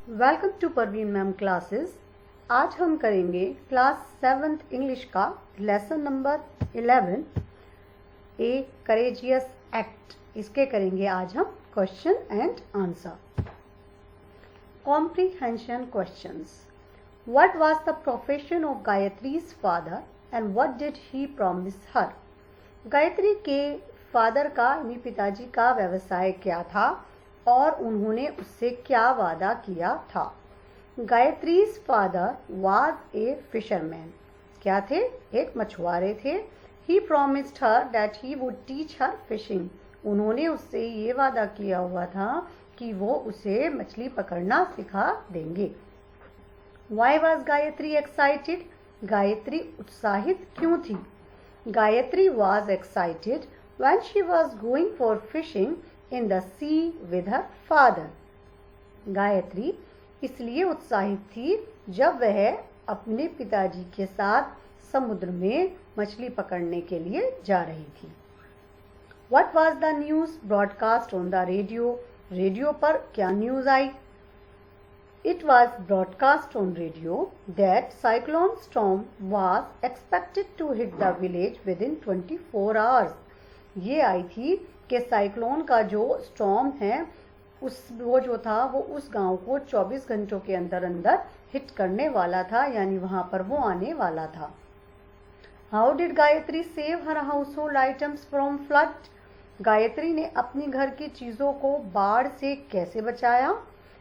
Welcome to Parveen ma'am classes. आज हम करेंगे क्लास 7th इंग्लिश का lesson number 11 a courageous act. इसके करेंगे आज हम question and answer. Comprehension questions. What was the profession of Gayatri's father and what did he promise her. Gayatri के father का यानी पिताजी का व्यवसाय क्या था और उन्होंने उससे क्या वादा किया था। गायत्रीज फादर वाज ए फिशरमैन। क्या थे? एक मछुआरे थे। He promised her that he would teach her fishing. उन्होंने उससे ये वादा किया हुआ था कि वो उसे मछली पकड़ना सिखा देंगे। Why was Gayatri excited. Gayatri उत्साहित क्यों थी? Gayatri was excited when she was going for fishing in the sea with her father. Gayatri इसलिए उत्साहित थी जब वह अपने पिताजी के साथ समुद्र में मछली पकड़ने के लिए जा रही थी। What was the news broadcast on the radio? Radio पर क्या news I? It was broadcast on radio that cyclone storm was expected to hit the village within 24 hours. ये आई थी कि साइक्लोन का जो स्टॉर्म है वो जो था वो उस गांव को 24 घंटों के अंदर अंदर हिट करने वाला था, यानी वहां पर वो आने वाला था। How did Gayatri save her house hold items from flood. Gayatri ने अपनी घर की चीजों को बाढ़ से कैसे बचाया?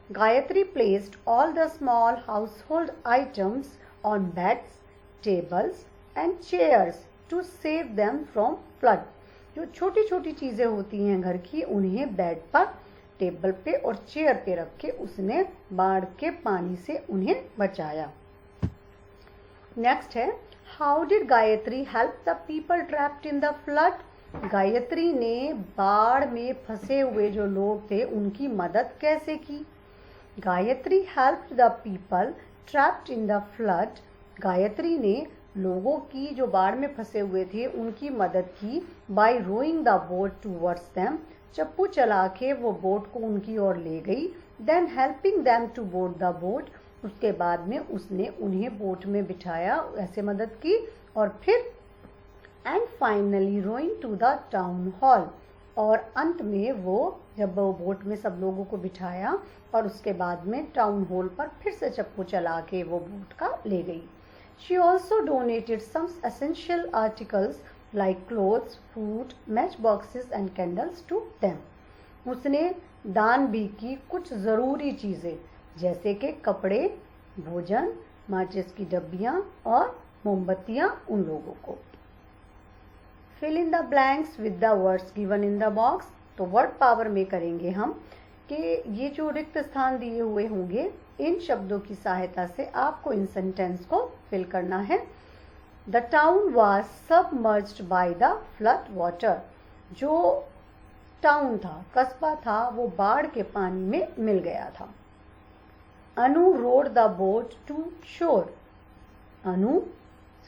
Gayatri placed all the small household items on beds, tables and chairs to save them from flood. जो छोटी छोटी चीजें होती हैं घर की, उन्हें बेड पर, टेबल पे और चेयर पे रख के उसने बाढ़ के पानी से उन्हें बचाया। नेक्स्ट है, how did Gayatri help the people trapped in the flood. Gayatri ने बाढ़ में फंसे हुए जो लोग थे उनकी मदद कैसे की? Gayatri helped the people trapped in the flood. Gayatri ने लोगों की जो बाढ़ में फंसे हुए थे उनकी मदद की by rowing the boat towards them. चप्पू चला के वो बोट को उनकी ओर ले गई। Then helping them to board the boat. उसके बाद में उसने उन्हें बोट में बिठाया, ऐसे मदद की। और फिर and finally rowing to the town hall. और अंत में वो जब वो बोट में सब लोगों को बिठाया और उसके बाद में टाउन हॉल पर फिर से चप्पू चला के वो बोट का ले गई। She also donated some essential articles like clothes, food, matchboxes and candles to them. उसने दान भी की कुछ ज़रूरी चीज़ें जैसे कि कपड़े, भोजन, माचिस की डब्बियाँ और मोमबत्तियाँ उन लोगों को। Fill in the blanks with the words given in the box. तो वर्ड पावर में करेंगे हम कि ये जो रिक्त स्थान दिए हुए होंगे इन शब्दों की सहायता से आपको इन सेंटेंस को फिल करना है। The town was submerged by the flood water. जो टाउन था, कस्बा था, वो बाढ़ के पानी में मिल गया था। अनु रोड द बोट टू शोर। अनु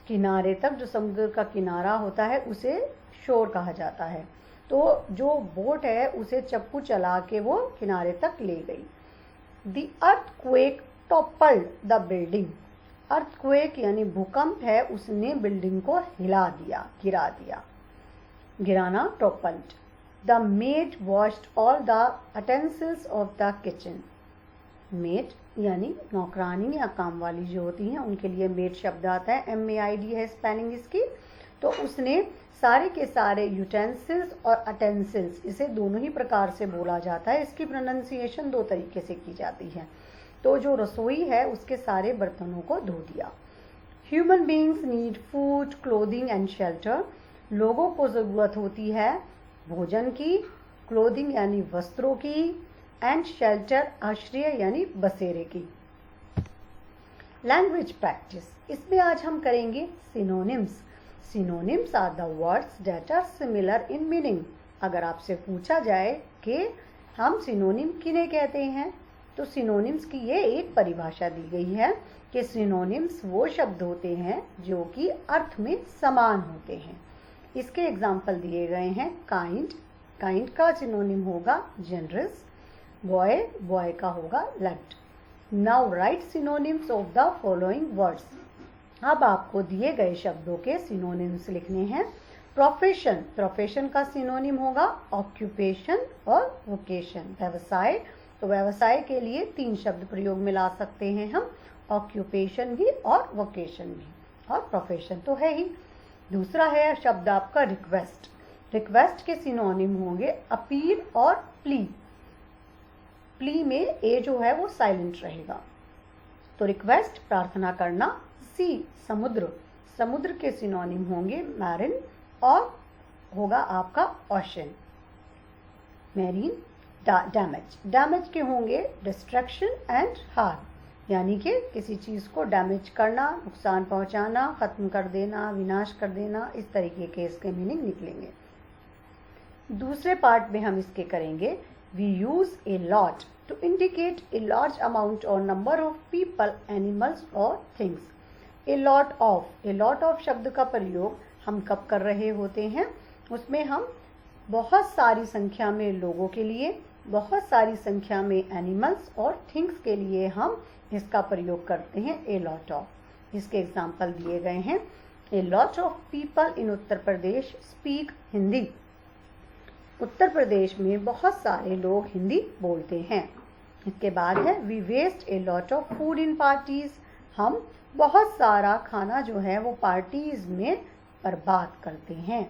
किनारे तक, जो समुद्र का किनारा होता है उसे शोर कहा जाता है। तो जो बोट है उसे चप्पू चला के वो किनारे तक ले गई। The earthquake toppled the building. earthquake यानी भूकंप है, उसने बिल्डिंग को हिला दिया, गिरा दिया। गिराना toppled. The maid washed all the utensils of the kitchen. maid यानी नौकरानी या काम वाली जो होती हैं उनके लिए maid शब्द आता है, MAID है स्पेलिंग इसकी। तो उसने सारे के सारे यूटेंसिल्स और अटेंसिल्स, इसे दोनों ही प्रकार से बोला जाता है, इसकी प्रोनाउंसिएशन दो तरीके से की जाती है। तो जो रसोई है उसके सारे बर्तनों को धो दिया। Human beings need food, clothing and shelter. लोगों को ज़रूरत होती है भोजन की, क्लोथिंग यानी वस्त्रों की, एंड शेल्टर आश्रय यानी बसेरे की। Language practice. इसमें आज हम करेंगे synonyms. Synonyms are the words that are similar in meaning. अगर आपसे पूछा जाए कि हम सिनोनिम किन्हें कहते हैं, तो सिनोनिम्स की ये एक परिभाषा दी गई है कि सिनोनिम्स वो शब्द होते हैं जो कि अर्थ में समान होते हैं। इसके एग्जाम्पल दिए गए हैं। काइंड, काइंड का सिनोनिम होगा जनरस। बॉय, बॉय का होगा loved. Now right synonyms of the following words. अब आपको दिए गए शब्दों के सिनोनिम्स लिखने हैं। प्रोफेशन, प्रोफेशन का सिनोनिम होगा ऑक्यूपेशन और वोकेशन। व्यवसाय, तो व्यवसाय के लिए 3 शब्द प्रयोग में ला सकते हैं हम, ऑक्यूपेशन भी और वोकेशन भी, और प्रोफेशन तो है ही। दूसरा है शब्द आपका रिक्वेस्ट। रिक्वेस्ट के सिनोनिम होंगे अपील और प्ली। प्ली में ए जो है वो साइलेंट रहेगा। तो रिक्वेस्ट प्रार्थना करना। सी समुद्र, समुद्र के सिनोनिम होंगे मैरिन और होगा आपका ओशन। मैरीन। डैमेज, डैमेज के होंगे डिस्ट्रक्शन एंड हार्म, यानी कि किसी चीज को डैमेज करना, नुकसान पहुंचाना, खत्म कर देना, विनाश कर देना, इस तरीके के इसके मीनिंग निकलेंगे। दूसरे पार्ट में हम इसके करेंगे we use a lot to indicate a large amount और नंबर ऑफ पीपल, एनिमल्स और थिंग्स। ए लॉट ऑफ शब्द का प्रयोग हम कब कर रहे होते हैं? उसमें हम बहुत सारी संख्या में लोगों के लिए, बहुत सारी संख्या में एनिमल्स और थिंग्स के लिए हम इसका प्रयोग करते हैं ए लॉट ऑफ। इसके एग्जाम्पल दिए गए हैं। A lot of people in Uttar Pradesh speak Hindi. Uttar Pradesh में बहुत सारे लोग हिंदी बोलते हैं। इसके बाद है we waste a lot of food in parties. हम बहुत सारा खाना जो है वो पार्टीज में बर्बाद करते हैं।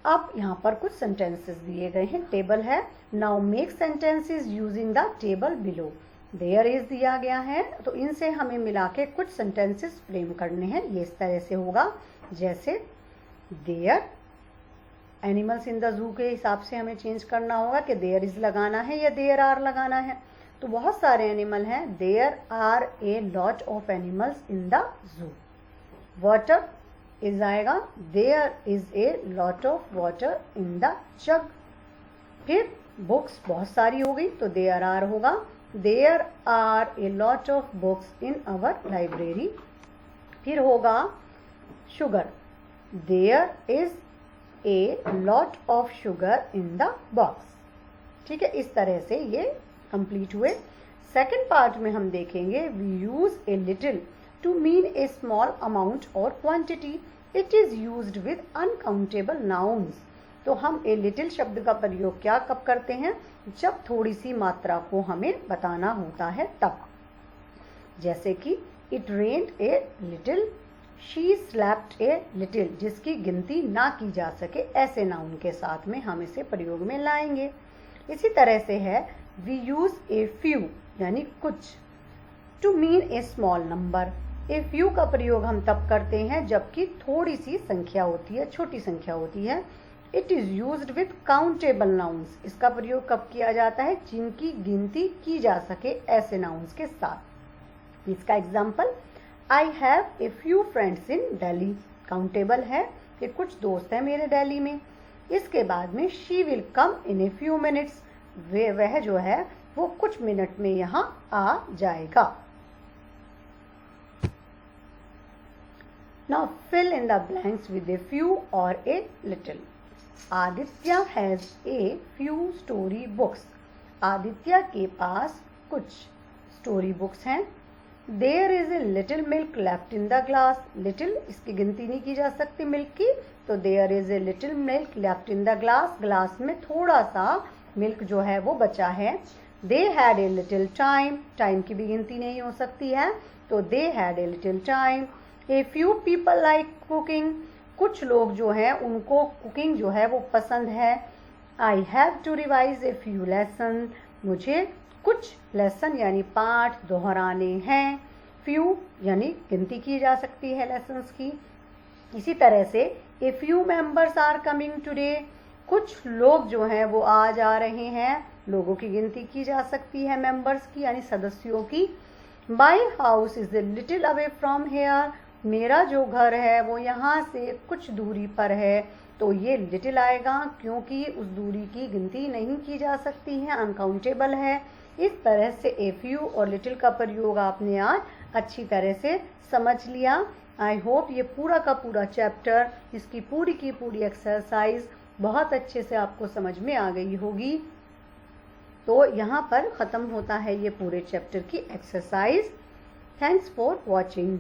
अब यहाँ पर कुछ सेंटेंसेस दिए गए हैं, टेबल है। Now make sentences using the table below. There is दिया गया है, तो इनसे हमें मिला के कुछ सेंटेंसेस फ्रेम करने हैं। ये इस तरह से होगा, जैसे देयर, एनिमल्स इन द जू के हिसाब से हमें चेंज करना होगा कि देयर इज लगाना है या देयर आर लगाना है। तो बहुत सारे एनिमल हैं, there are a lot of animals in the zoo. Water is आएगा, there is a lot of water in the jug. फिर बुक्स बहुत सारी हो गई, तो देयर आर होगा, there are a lot of books in our library. फिर होगा sugar, there is a lot of sugar in the box. ठीक है, इस तरह से ये कंप्लीट हुए। सेकंड पार्ट में हम देखेंगे we use a little to mean a small amount और quantity. It is used with uncountable nouns. तो हम ए लिटिल शब्द का प्रयोग क्या कब करते हैं? जब थोड़ी सी मात्रा को हमें बताना होता है तब। जैसे कि it rained a little, she slapped a little, जिसकी गिनती ना की जा सके, ऐसे नाउन के साथ में हम इसे प्रयोग में लाएंगे। इसी तरह से है वी यूज ए फ्यू, यानी कुछ, to mean a small number. A few का प्रयोग हम तब करते हैं जबकि थोड़ी सी संख्या होती है, छोटी संख्या होती है। It is used with countable nouns. इसका प्रयोग कब किया जाता है? जिनकी गिनती की जा सके, ऐसे नाउन्स के साथ। इसका example, I have a few friends in Delhi. Countable है कि कुछ दोस्त हैं मेरे दिल्ली में। इसके बाद में she will come in a few minutes. वह जो है वो कुछ मिनट में यहाँ आ जाएगा। Now fill in the blanks with a few or a little. Aditya has a few story books. Aditya के पास कुछ स्टोरी बुक्स हैं। There is a little milk left in the glass. Little, इसकी गिनती नहीं की जा सकती मिल्क की, तो there is a little milk left in the glass. Glass में थोड़ा सा मिल्क जो है वो बचा है। They had a little time. Time की भी गिनती नहीं हो सकती है, तो they had a little time. A few people like cooking. कुछ लोग जो हैं उनको कुकिंग जो है वो पसंद है। I have to revise a few lessons. मुझे कुछ लेसन यानी पाठ दोहराने हैं। few यानी गिनती की जा सकती है लेसन्स की। इसी तरह से a few members are coming today. कुछ लोग जो हैं वो आज आ रहे हैं। लोगों की गिनती की जा सकती है, मेंबर्स की यानी सदस्यों की। My house is a little away from here. मेरा जो घर है वो यहाँ से कुछ दूरी पर है, तो ये लिटिल आएगा क्योंकि उस दूरी की गिनती नहीं की जा सकती है, अनकाउंटेबल है। इस तरह से ए फ्यू और लिटिल का प्रयोग आपने आज अच्छी तरह से समझ लिया। आई होप ये पूरा का पूरा चैप्टर, इसकी पूरी की पूरी एक्सरसाइज बहुत अच्छे से आपको समझ में आ गई होगी। तो यहाँ पर ख़त्म होता है ये पूरे चैप्टर की एक्सरसाइज। Thanks for watching.